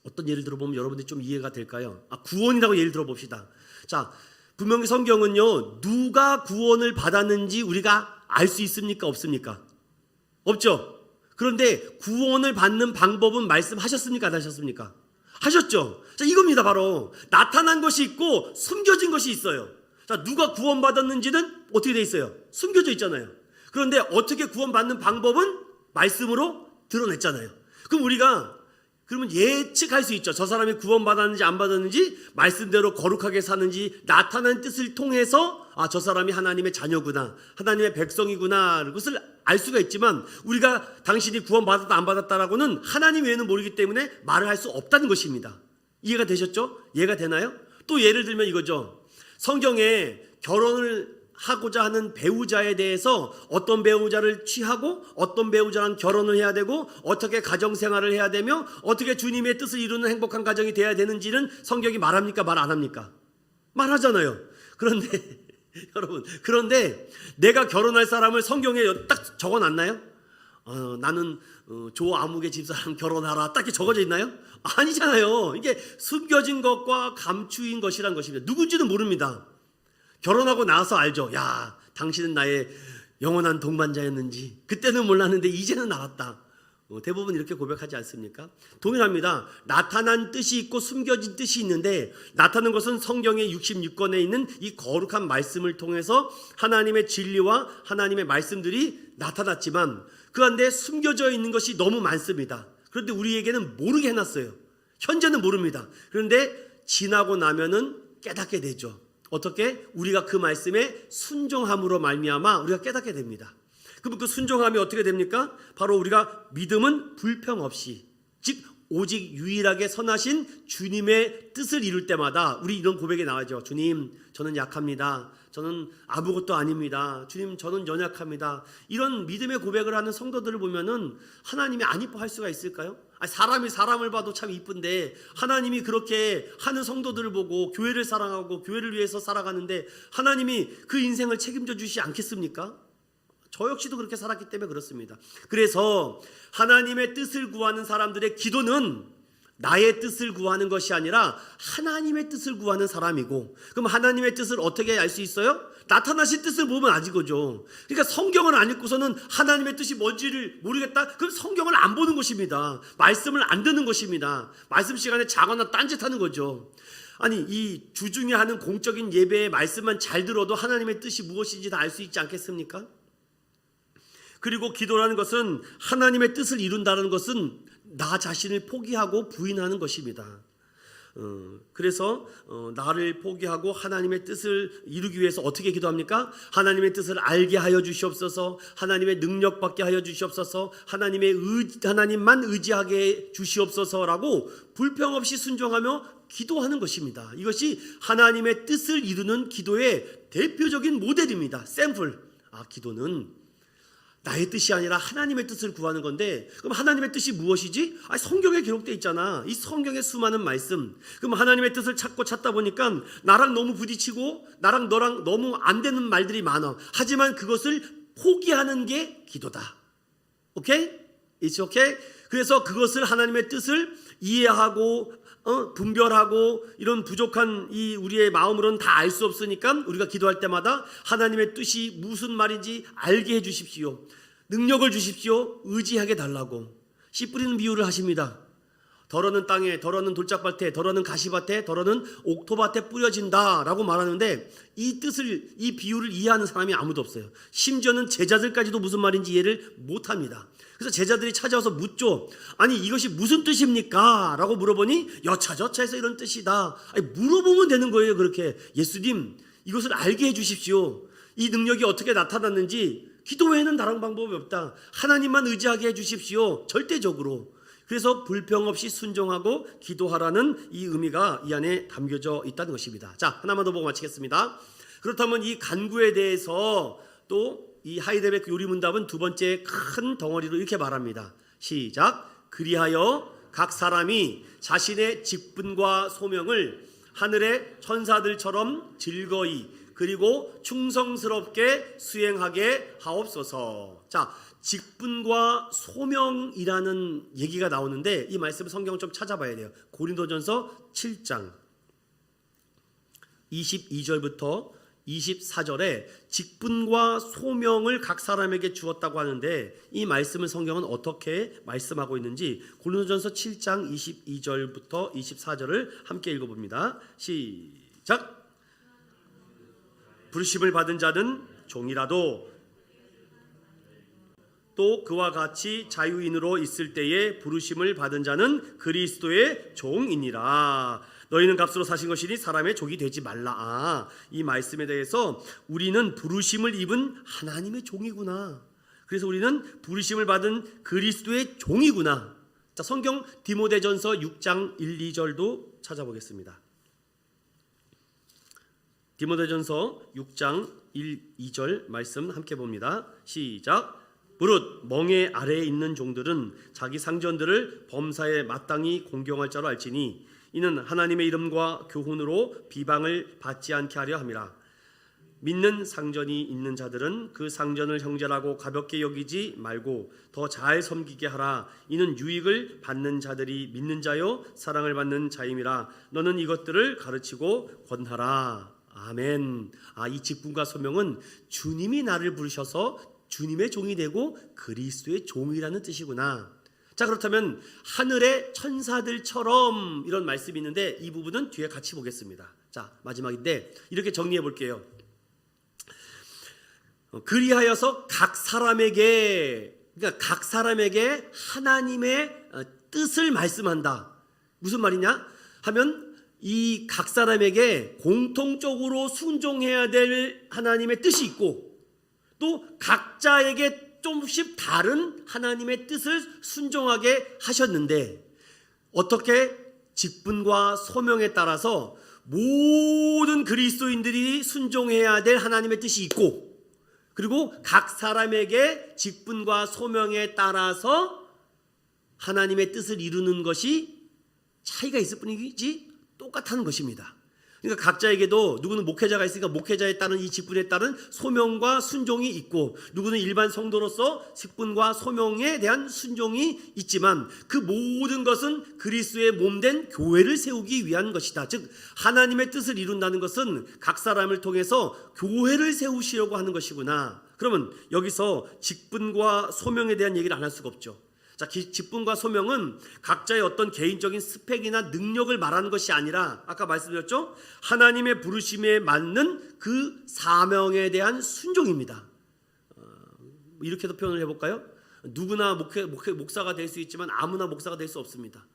어떤 예를 들어보면 여러분들이 좀 이해가 될까요? 구원이라고 예를 들어봅시다. 자, 분명히 성경은요 누가 구원을 받았는지 우리가 알 수 있습니까? 없습니까? 없죠. 그런데 구원을 받는 방법은 말씀하셨습니까? 안 하셨습니까? 하셨죠? 자, 이겁니다. 바로 나타난 것이 있고 숨겨진 것이 있어요. 자, 누가 구원받았는지는 어떻게 돼 있어요? 숨겨져 있잖아요. 그런데 어떻게 구원받는 방법은 말씀으로 드러냈잖아요. 그럼 우리가 그러면 예측할 수 있죠. 저 사람이 구원받았는지 안 받았는지, 말씀대로 거룩하게 사는지 나타난 뜻을 통해서 저 사람이 하나님의 자녀구나, 하나님의 백성이구나 그것을 알 수가 있지만, 우리가 당신이 구원받았다 안 받았다라고는 하나님 외에는 모르기 때문에 말을 할 수 없다는 것입니다. 이해가 되셨죠? 이해가 되나요? 또 예를 들면 이거죠. 성경에 결혼을 하고자 하는 배우자에 대해서 어떤 배우자를 취하고 어떤 배우자랑 결혼을 해야 되고 어떻게 가정생활을 해야 되며 어떻게 주님의 뜻을 이루는 행복한 가정이 돼야 되는지는 성경이 말합니까? 말 안 합니까? 말하잖아요. 그런데 여러분, 그런데 내가 결혼할 사람을 성경에 딱 적어놨나요? 나는 조 아무개 집사랑 결혼하라 딱 적어져 있나요? 아니잖아요. 이게 숨겨진 것과 감추인 것이란 것입니다. 누군지는 모릅니다. 결혼하고 나서 알죠. 야, 당신은 나의 영원한 동반자였는지 그때는 몰랐는데 이제는 알았다. 대부분 이렇게 고백하지 않습니까? 동일합니다. 나타난 뜻이 있고 숨겨진 뜻이 있는데, 나타난 것은 성경의 66권에 있는 이 거룩한 말씀을 통해서 하나님의 진리와 하나님의 말씀들이 나타났지만 그 안에 숨겨져 있는 것이 너무 많습니다. 그런데 우리에게는 모르게 해놨어요. 현재는 모릅니다. 그런데 지나고 나면은 깨닫게 되죠. 어떻게? 우리가 그 말씀에 순종함으로 말미암아 우리가 깨닫게 됩니다. 그럼 그 순종함이 어떻게 됩니까? 바로 우리가 믿음은 불평 없이, 즉 오직 유일하게 선하신 주님의 뜻을 이룰 때마다 우리 이런 고백이 나와죠. 주님, 저는 약합니다. 저는 아무것도 아닙니다. 주님, 저는 연약합니다. 이런 믿음의 고백을 하는 성도들을 보면은 하나님이 안 이뻐할 수가 있을까요? 사람이 사람을 봐도 참 이쁜데 하나님이 그렇게 하는 성도들을 보고 교회를 사랑하고 교회를 위해서 살아가는데 하나님이 그 인생을 책임져 주시지 않겠습니까? 저 역시도 그렇게 살았기 때문에 그렇습니다. 그래서 하나님의 뜻을 구하는 사람들의 기도는 나의 뜻을 구하는 것이 아니라 하나님의 뜻을 구하는 사람이고, 그럼 하나님의 뜻을 어떻게 알 수 있어요? 나타나신 뜻을 보면 아는 거죠. 그러니까 성경을 안 읽고서는 하나님의 뜻이 뭔지를 모르겠다? 그럼 성경을 안 보는 것입니다. 말씀을 안 듣는 것입니다. 말씀 시간에 자거나 딴짓하는 거죠. 아니, 이 주중에 하는 공적인 예배의 말씀만 잘 들어도 하나님의 뜻이 무엇인지 다 알 수 있지 않겠습니까? 그리고 기도라는 것은 하나님의 뜻을 이룬다는 것은 나 자신을 포기하고 부인하는 것입니다. 그래서 나를 포기하고 하나님의 뜻을 이루기 위해서 어떻게 기도합니까? 하나님의 뜻을 알게 하여 주시옵소서, 하나님의 능력 받게 하여 주시옵소서, 하나님만 의지하게 해 주시옵소서라고 불평 없이 순종하며 기도하는 것입니다. 이것이 하나님의 뜻을 이루는 기도의 대표적인 모델입니다. 샘플. 기도는 나의 뜻이 아니라 하나님의 뜻을 구하는 건데, 그럼 하나님의 뜻이 무엇이지? 성경에 기록되어 있잖아. 이 성경의 수많은 말씀. 그럼 하나님의 뜻을 찾다 보니까 나랑 너무 부딪히고 나랑 너랑 너무 안 되는 말들이 많아. 하지만 그것을 포기하는 게 기도다. 오케이? It's okay? 그래서 그것을 하나님의 뜻을 이해하고 분별하고 이런 부족한 이 우리의 마음으로는 다 알 수 없으니까 우리가 기도할 때마다 하나님의 뜻이 무슨 말인지 알게 해 주십시오. 능력을 주십시오. 의지하게 달라고. 씨 뿌리는 비유를 하십니다. 덜어는 땅에, 덜어는 돌짝밭에, 덜어는 가시밭에, 덜어는 옥토밭에 뿌려진다 라고 말하는데, 이 뜻을, 이 비유를 이해하는 사람이 아무도 없어요. 심지어는 제자들까지도 무슨 말인지 이해를 못합니다. 그래서 제자들이 찾아와서 묻죠. 아니, 이것이 무슨 뜻입니까? 라고 물어보니 여차저차해서 이런 뜻이다. 물어보면 되는 거예요. 그렇게. 예수님, 이것을 알게 해 주십시오. 이 능력이 어떻게 나타났는지 기도 외에는 다른 방법이 없다. 하나님만 의지하게 해 주십시오. 절대적으로. 그래서 불평 없이 순종하고 기도하라는 이 의미가 이 안에 담겨져 있다는 것입니다. 자, 하나만 더 보고 마치겠습니다. 그렇다면 이 간구에 대해서 또 이 하이델베르크 요리문답은 두 번째 큰 덩어리로 이렇게 말합니다. 시작. 그리하여 각 사람이 자신의 직분과 소명을 하늘의 천사들처럼 즐거이 그리고 충성스럽게 수행하게 하옵소서. 자, 직분과 소명이라는 얘기가 나오는데 이 말씀을 성경을 좀 찾아봐야 돼요. 고린도전서 7장 22절부터 24절에 직분과 소명을 각 사람에게 주었다고 하는데 이 말씀을 성경은 어떻게 말씀하고 있는지 고린도전서 7장 22절부터 24절을 함께 읽어봅니다. 시작. 부르심을 받은 자는 종이라도 또 그와 같이 자유인으로 있을 때에 부르심을 받은 자는 그리스도의 종이니라. 너희는 값으로 사신 것이니 사람의 종이 되지 말라. 이 말씀에 대해서 우리는 부르심을 입은 하나님의 종이구나. 그래서 우리는 부르심을 받은 그리스도의 종이구나. 자, 성경 디모데전서 6장 1, 2절도 찾아보겠습니다. 디모데전서 6장 1, 2절 말씀 함께 봅니다. 시작. 무릇 멍에 아래에 있는 종들은 자기 상전들을 범사에 마땅히 공경할 자로 알지니 이는 하나님의 이름과 교훈으로 비방을 받지 않게 하려 함이라. 믿는 상전이 있는 자들은 그 상전을 형제라고 가볍게 여기지 말고 더 잘 섬기게 하라. 이는 유익을 받는 자들이 믿는 자요 사랑을 받는 자임이라. 너는 이것들을 가르치고 권하라. 아멘. 이 직분과 소명은 주님이 나를 부르셔서 주님의 종이 되고 그리스도의 종이라는 뜻이구나. 자, 그렇다면 하늘의 천사들처럼 이런 말씀이 있는데 이 부분은 뒤에 같이 보겠습니다. 자, 마지막인데 이렇게 정리해 볼게요. 그리하여서 각 사람에게 하나님의 뜻을 말씀한다. 무슨 말이냐 하면 이 각 사람에게 공통적으로 순종해야 될 하나님의 뜻이 있고 또 각자에게 조금씩 다른 하나님의 뜻을 순종하게 하셨는데 어떻게 직분과 소명에 따라서 모든 그리스도인들이 순종해야 될 하나님의 뜻이 있고 그리고 각 사람에게 직분과 소명에 따라서 하나님의 뜻을 이루는 것이 차이가 있을 뿐이지 똑같다는 것입니다. 그러니까 각자에게도 누구는 목회자가 있으니까 목회자에 따른 이 직분에 따른 소명과 순종이 있고 누구는 일반 성도로서 직분과 소명에 대한 순종이 있지만 그 모든 것은 그리스도의 몸된 교회를 세우기 위한 것이다. 즉 하나님의 뜻을 이룬다는 것은 각 사람을 통해서 교회를 세우시려고 하는 것이구나. 그러면 여기서 직분과 소명에 대한 얘기를 안 할 수가 없죠. 자, 직분과 소명은 각자의 어떤 개인적인 스펙이나 능력을 말하는 것이 아니라 아까 말씀드렸죠? 하나님의 부르심에 맞는 그 사명에 대한 순종입니다. 이렇게도 표현을 해볼까요? 누구나 목사가 될 수 있지만 아무나 목사가 될 수 없습니다.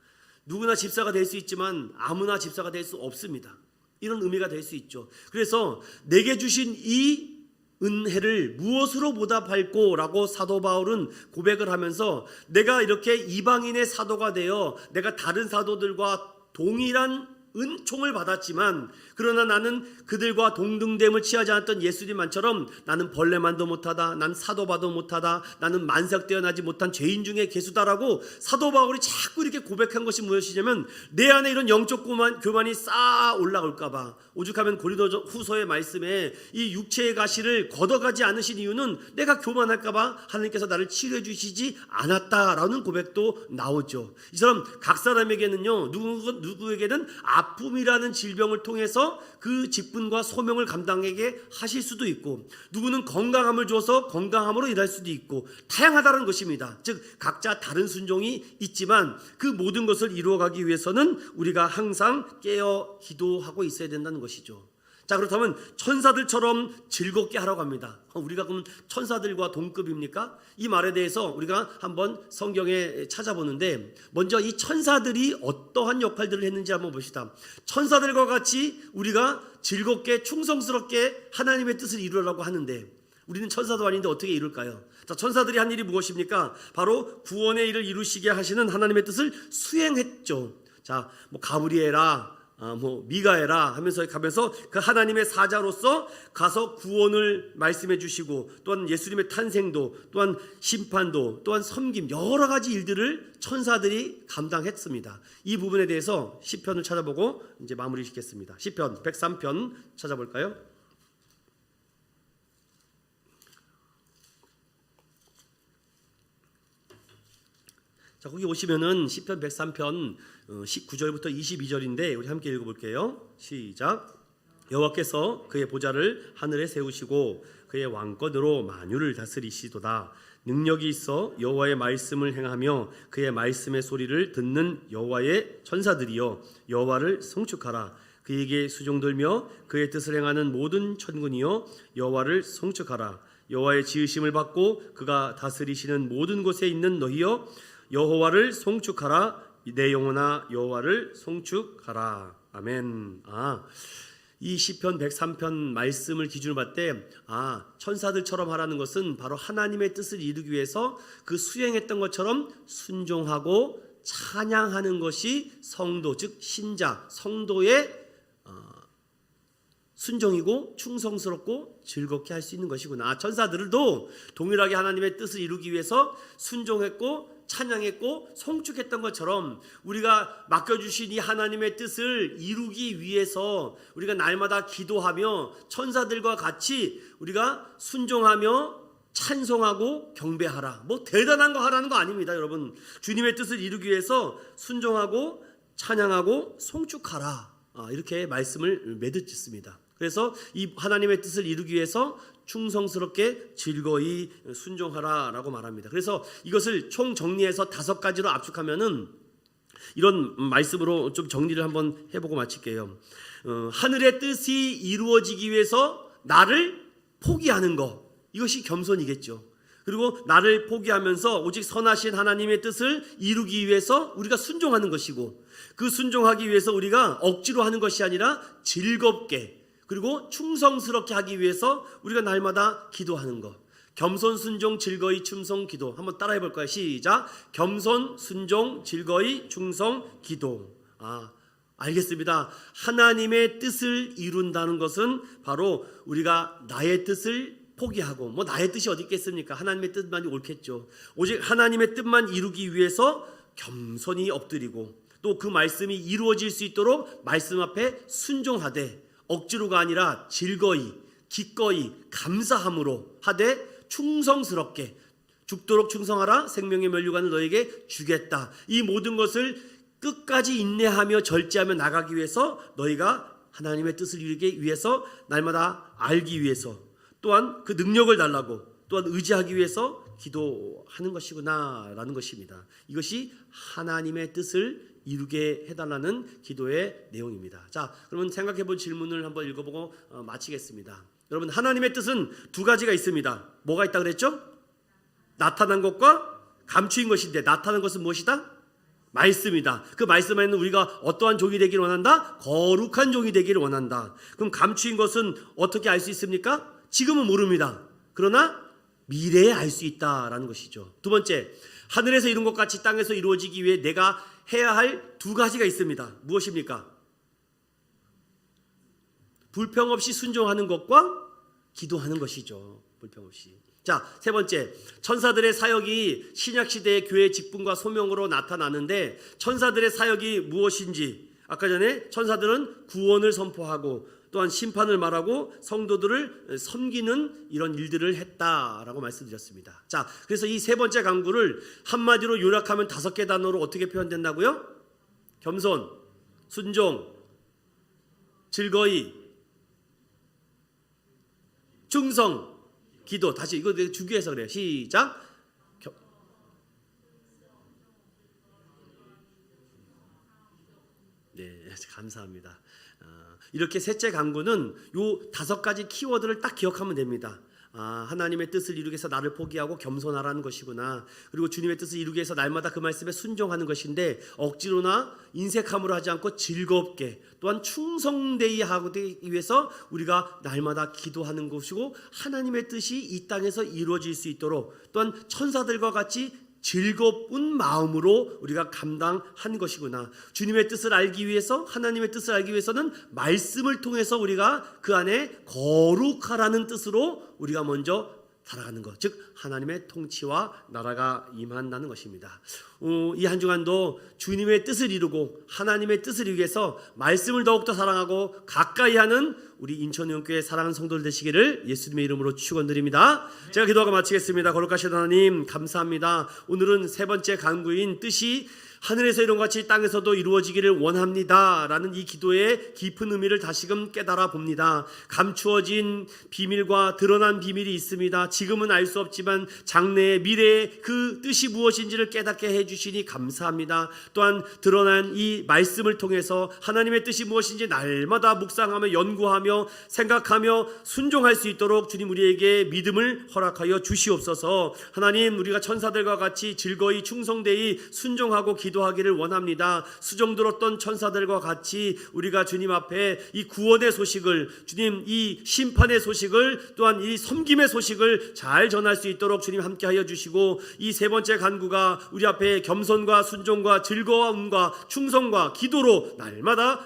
누구나 집사가 될 수 있지만 아무나 집사가 될 수 없습니다. 이런 의미가 될 수 있죠. 그래서 내게 주신 이 은혜를 무엇으로 보답할꼬? 라고 사도 바울은 고백을 하면서 내가 이렇게 이방인의 사도가 되어 내가 다른 사도들과 동일한 은총을 받았지만 그러나 나는 그들과 동등됨을 취하지 않았던 예수님만처럼 나는 벌레만도 못하다, 난 사도봐도 못하다, 나는 만삭되어나지 못한 죄인 중에 개수다라고 사도 바울이 자꾸 이렇게 고백한 것이 무엇이냐면 내 안에 이런 영적 교만이 쌓아 올라올까봐. 오죽하면 고린도 후서의 말씀에 이 육체의 가시를 걷어가지 않으신 이유는 내가 교만할까봐 하나님께서 나를 치료해 주시지 않았다라는 고백도 나오죠. 이처럼 각 사람에게는요 누구에게는 아픔이라는 질병을 통해서 그 직분과 소명을 감당하게 하실 수도 있고 누구는 건강함을 줘서 건강함으로 일할 수도 있고 다양하다는 것입니다. 즉 각자 다른 순종이 있지만 그 모든 것을 이루어가기 위해서는 우리가 항상 깨어 기도하고 있어야 된다는 것이죠. 자, 그렇다면 천사들처럼 즐겁게 하라고 합니다. 우리가 그럼 천사들과 동급입니까? 이 말에 대해서 우리가 한번 성경에 찾아보는데 먼저 이 천사들이 어떠한 역할들을 했는지 한번 봅시다. 천사들과 같이 우리가 즐겁게 충성스럽게 하나님의 뜻을 이루려고 하는데 우리는 천사도 아닌데 어떻게 이룰까요? 자, 천사들이 한 일이 무엇입니까? 바로 구원의 일을 이루시게 하시는 하나님의 뜻을 수행했죠. 자, 가브리엘아 미가엘아 하면서 가면서 그 하나님의 사자로서 가서 구원을 말씀해 주시고 또한 예수님의 탄생도 또한 심판도 또한 섬김 여러 가지 일들을 천사들이 감당했습니다. 이 부분에 대해서 시편을 찾아보고 이제 마무리 짓겠습니다. 시편 103편 찾아볼까요? 자, 거기 오시면은 시편 103편 19절부터 22절인데 우리 함께 읽어볼게요. 시작. 여호와께서 그의 보좌를 하늘에 세우시고 그의 왕권으로 만유를 다스리시도다. 능력이 있어 여호와의 말씀을 행하며 그의 말씀의 소리를 듣는 여호와의 천사들이여 여호와를 송축하라. 그에게 수종들며 그의 뜻을 행하는 모든 천군이여 여호와를 송축하라. 여호와의 지으심을 받고 그가 다스리시는 모든 곳에 있는 너희여 여호와를 송축하라. 내 영혼아 여호와를 송축하라. 아멘. 이 시편 103편 말씀을 기준으로 봤을 때 천사들처럼 하라는 것은 바로 하나님의 뜻을 이루기 위해서 그 수행했던 것처럼 순종하고 찬양하는 것이 성도, 즉 신자, 성도의 순종이고 충성스럽고 즐겁게 할 수 있는 것이구나. 천사들도 동일하게 하나님의 뜻을 이루기 위해서 순종했고 찬양했고 송축했던 것처럼 우리가 맡겨주신 이 하나님의 뜻을 이루기 위해서 우리가 날마다 기도하며 천사들과 같이 우리가 순종하며 찬송하고 경배하라. 뭐 대단한 거 하라는 거 아닙니다, 여러분. 주님의 뜻을 이루기 위해서 순종하고 찬양하고 송축하라. 이렇게 말씀을 맺으셨습니다. 그래서 이 하나님의 뜻을 이루기 위해서 충성스럽게 즐거이 순종하라라고 말합니다. 그래서 이것을 총 정리해서 5가지로 압축하면은 이런 말씀으로 좀 정리를 한번 해보고 마칠게요. 하늘의 뜻이 이루어지기 위해서 나를 포기하는 것, 이것이 겸손이겠죠. 그리고 나를 포기하면서 오직 선하신 하나님의 뜻을 이루기 위해서 우리가 순종하는 것이고, 그 순종하기 위해서 우리가 억지로 하는 것이 아니라 즐겁게 그리고 충성스럽게 하기 위해서 우리가 날마다 기도하는 것. 겸손, 순종, 즐거이, 충성, 기도. 한번 따라해 볼까요? 시작. 겸손, 순종, 즐거이, 충성, 기도. 알겠습니다. 하나님의 뜻을 이룬다는 것은 바로 우리가 나의 뜻을 포기하고, 나의 뜻이 어디 있겠습니까? 하나님의 뜻만이 옳겠죠. 오직 하나님의 뜻만 이루기 위해서 겸손히 엎드리고, 또 그 말씀이 이루어질 수 있도록 말씀 앞에 순종하되, 억지로가 아니라 즐거이, 기꺼이, 감사함으로 하되 충성스럽게, 죽도록 충성하라. 생명의 면류관을 너에게 주겠다. 이 모든 것을 끝까지 인내하며 절제하며 나가기 위해서, 너희가 하나님의 뜻을 이루기 위해서 날마다 알기 위해서, 또한 그 능력을 달라고, 또한 의지하기 위해서 기도하는 것이구나 라는 것입니다. 이것이 하나님의 뜻을 이루게 해달라는 기도의 내용입니다. 자, 그러면 생각해 볼 질문을 한번 읽어보고 마치겠습니다. 여러분, 하나님의 뜻은 2가지가 있습니다. 뭐가 있다 그랬죠? 나타난 것과 감추인 것인데, 나타난 것은 무엇이다? 말씀이다. 그 말씀 안에는 우리가 어떠한 종이 되기를 원한다? 거룩한 종이 되기를 원한다. 그럼 감추인 것은 어떻게 알 수 있습니까? 지금은 모릅니다. 그러나 미래에 알 수 있다라는 것이죠. 2번째, 하늘에서 이룬 것 같이 땅에서 이루어지기 위해 내가 해야 할 2가지가 있습니다. 무엇입니까? 불평 없이 순종하는 것과 기도하는 것이죠. 불평 없이. 자, 3번째, 천사들의 사역이 신약시대의 교회 직분과 소명으로 나타나는데, 천사들의 사역이 무엇인지, 아까 전에 천사들은 구원을 선포하고 또한 심판을 말하고 성도들을 섬기는 이런 일들을 했다라고 말씀드렸습니다. 자, 그래서 이 3번째 강구를 한마디로 요약하면 5개 단어로 어떻게 표현된다고요? 겸손, 순종, 즐거이, 충성, 기도. 다시 이거 주기해서 그래요. 시작. 네, 감사합니다. 이렇게 셋째 강구는 요 5가지 키워드를 딱 기억하면 됩니다. 하나님의 뜻을 이루기 위해서 나를 포기하고 겸손하라는 것이구나. 그리고 주님의 뜻을 이루기 위해서 날마다 그 말씀에 순종하는 것인데, 억지로나 인색함으로 하지 않고 즐겁게, 또한 충성되이 하기 위해서 우리가 날마다 기도하는 것이고, 하나님의 뜻이 이 땅에서 이루어질 수 있도록 또한 천사들과 같이 즐거운 마음으로 우리가 감당한 것이구나. 주님의 뜻을 알기 위해서, 하나님의 뜻을 알기 위해서는 말씀을 통해서 우리가 그 안에 거룩하라는 뜻으로 우리가 먼저 살아가는 것, 즉 하나님의 통치와 나라가 임한다는 것입니다. 이 한 주간도 주님의 뜻을 이루고 하나님의 뜻을 이루기 위해서 말씀을 더욱더 사랑하고 가까이 하는 우리 인천의원교회 사랑하는 성도들 되시기를 예수님의 이름으로 축원드립니다. 제가 기도하고 마치겠습니다. 거룩하신 하나님 감사합니다. 오늘은 세 번째 간구인 뜻이 하늘에서 이룬 같이 땅에서도 이루어지기를 원합니다 라는 이 기도의 깊은 의미를 다시금 깨달아 봅니다. 감추어진 비밀과 드러난 비밀이 있습니다. 지금은 알 수 없지만 장래의 미래의 그 뜻이 무엇인지를 깨닫게 해주시니 감사합니다. 또한 드러난 이 말씀을 통해서 하나님의 뜻이 무엇인지 날마다 묵상하며 연구하며 생각하며 순종할 수 있도록 주님 우리에게 믿음을 허락하여 주시옵소서. 하나님, 우리가 천사들과 같이 즐거이 충성되이 순종하고 기도하기를 원합니다. 수종 들었던 천사들과 같이 우리가 주님 앞에 이 구원의 소식을, 주님 이 심판의 소식을, 또한 이 섬김의 소식을 잘 전할 수 있도록 주님 함께하여 주시고, 이 세 번째 간구가 우리 앞에 겸손과 순종과 즐거움과 충성과 기도로 날마다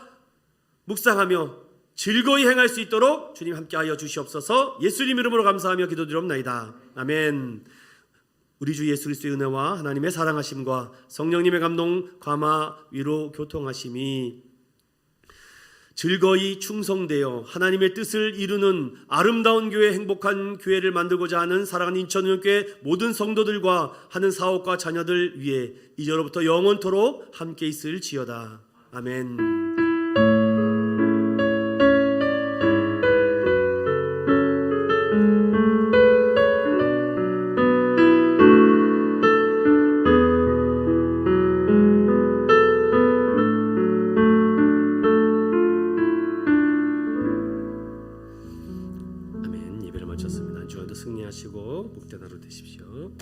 묵상하며 즐거이 행할 수 있도록 주님 함께하여 주시옵소서. 예수님 이름으로 감사하며 기도드리옵나이다. 아멘. 우리 주 예수 그리스도의 은혜와 하나님의 사랑하심과 성령님의 감동, 감화, 위로, 교통하심이 즐거이 충성되어 하나님의 뜻을 이루는 아름다운 교회, 행복한 교회를 만들고자 하는 사랑하는 인천의원교회 모든 성도들과 하는 사업과 자녀들 위해 이제로부터 영원토록 함께 있을지어다. 아멘. 예배를 마쳤습니다. 한 주간도 승리하시고 복된 하루 되십시오.